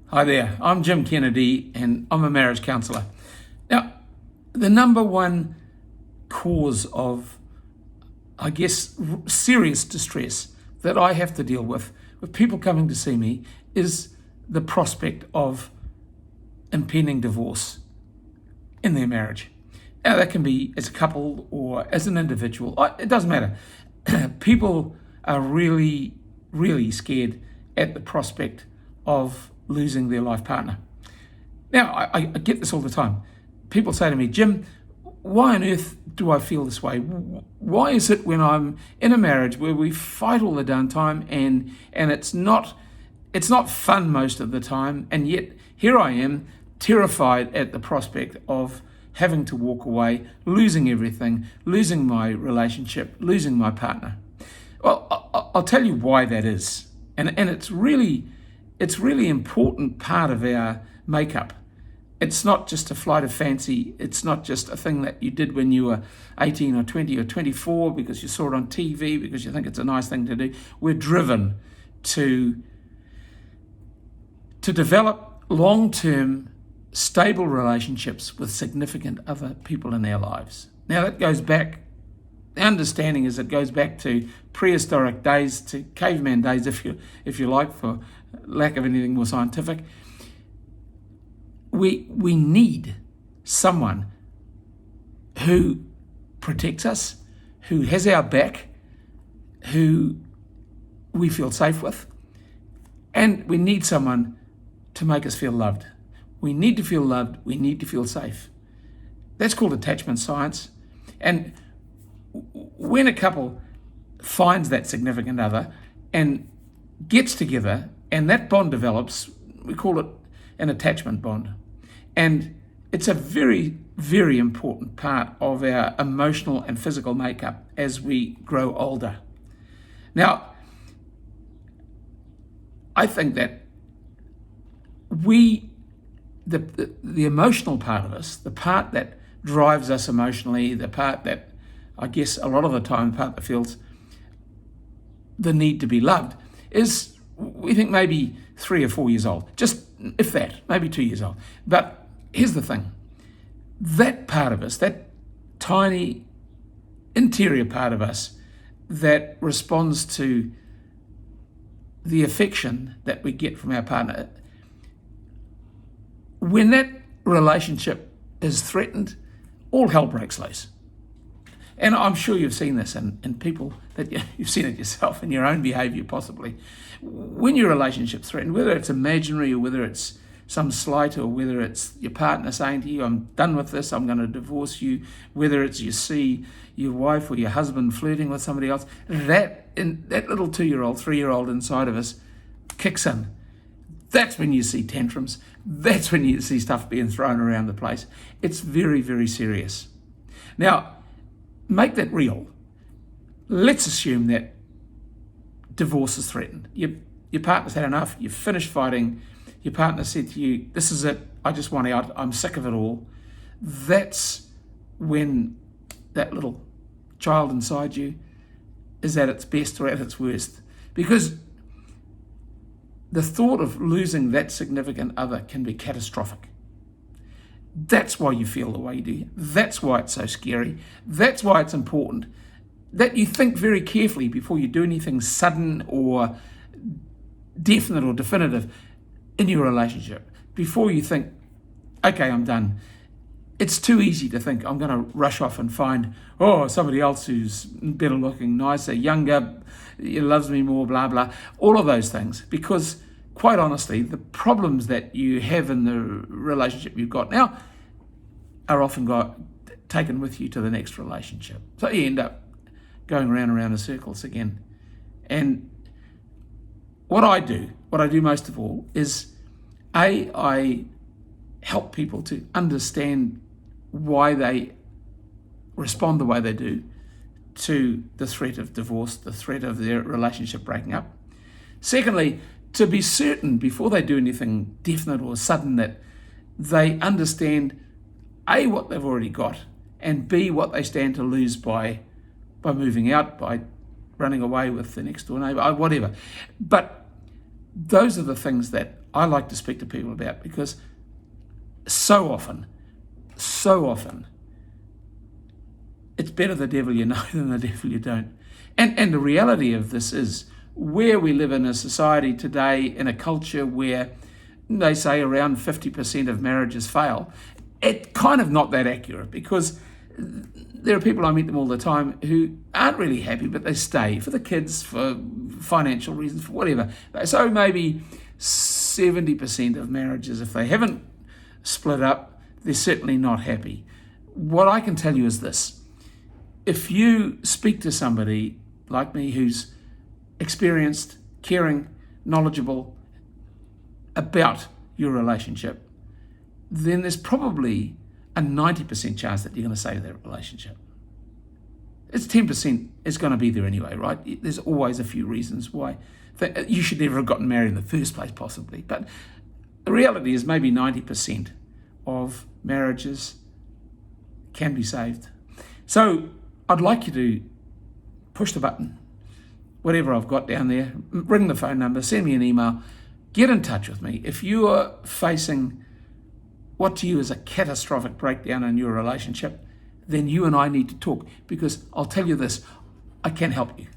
Hi there, I'm Jim Kennedy and I'm a marriage counsellor. Now, the number one cause of, serious distress that I have to deal with people coming to see me is the prospect of impending divorce in their marriage. Now, that can be as a couple or as an individual, it doesn't matter. People are really, really scared at the prospect of losing their life partner. Now, I get this all the time. People say to me, Jim, why on earth do I feel this way? Why is it when I'm in a marriage where we fight all the darn time and it's not fun most of the time, and yet here I am terrified at the prospect of having to walk away, losing everything, losing my relationship, losing my partner? Well, I'll tell you why that is. And it's really important part of our makeup. It's not just a flight of fancy. It's not just a thing that you did when you were 18 or 20 or 24 because you saw it on TV, because you think it's a nice thing to do. We're driven to develop long-term, stable relationships with significant other people in our lives. Now, that goes back, the understanding is it goes back to prehistoric days, to caveman days, if you like, for lack of anything more scientific. We need someone who protects us, who has our back, who we feel safe with, and we need someone to make us feel loved. We need to feel loved, we need to feel safe. That's called attachment science. And when a couple finds that significant other and gets together and that bond develops, we call it an attachment bond. And it's a very, very important part of our emotional and physical makeup as we grow older. Now, I think that the emotional part of us, the part that drives us emotionally, the part that I guess a lot of the time, the part that feels the need to be loved, is we think maybe 3 or 4 years old, just if that, maybe 2 years old. But here's the thing, that part of us, that tiny interior part of us that responds to the affection that we get from our partner, when that relationship is threatened, all hell breaks loose. And I'm sure you've seen this in people, that you've seen it yourself in your own behavior possibly. When your relationship's threatened, whether it's imaginary or whether it's some slight or whether it's your partner saying to you, I'm done with this, I'm going to divorce you, whether it's you see your wife or your husband flirting with somebody else, that little 2-year-old, 3-year-old inside of us kicks in. That's when you see tantrums. That's when you see stuff being thrown around the place. It's very, very serious. Now, make that real. Let's assume that divorce is threatened. Your partner's had enough. You've finished fighting. Your partner said to you, this is it. I just want out. I'm sick of it all. That's when that little child inside you is at its best or at its worst. Because the thought of losing that significant other can be catastrophic. That's why you feel the way you do. That's why it's so scary. That's why it's important that you think very carefully before you do anything sudden or definite or definitive in your relationship. Before you think, okay, I'm done. It's too easy to think, I'm going to rush off and find, somebody else who's better looking, nicer, younger, loves me more, blah, blah. All of those things. Because quite honestly, the problems that you have in the relationship you've got now are often taken with you to the next relationship. So you end up going round and round in circles again. And what I do most of all is, I help people to understand why they respond the way they do to the threat of divorce, the threat of their relationship breaking up. Secondly, to be certain before they do anything definite or sudden that they understand A, what they've already got, and B, what they stand to lose by moving out, by running away with the next door neighbour, whatever. But those are the things that I like to speak to people about, because so often, it's better the devil you know than the devil you don't. And the reality of this is, where we live in a society today, in a culture where they say around 50% of marriages fail, it's kind of not that accurate, because there are people, I meet them all the time, who aren't really happy, but they stay for the kids, for financial reasons, for whatever. So maybe 70% of marriages, if they haven't split up, they're certainly not happy. What I can tell you is this: if you speak to somebody like me who's experienced, caring, knowledgeable about your relationship, then there's probably a 90% chance that you're going to save that relationship. It's 10% is going to be there anyway, right? There's always a few reasons why you should never have gotten married in the first place, possibly. But the reality is maybe 90% of marriages can be saved. So I'd like you to push the button, whatever I've got down there, ring the phone number, send me an email, get in touch with me. If you are facing what to you is a catastrophic breakdown in your relationship, then you and I need to talk, because I'll tell you this, I can help you.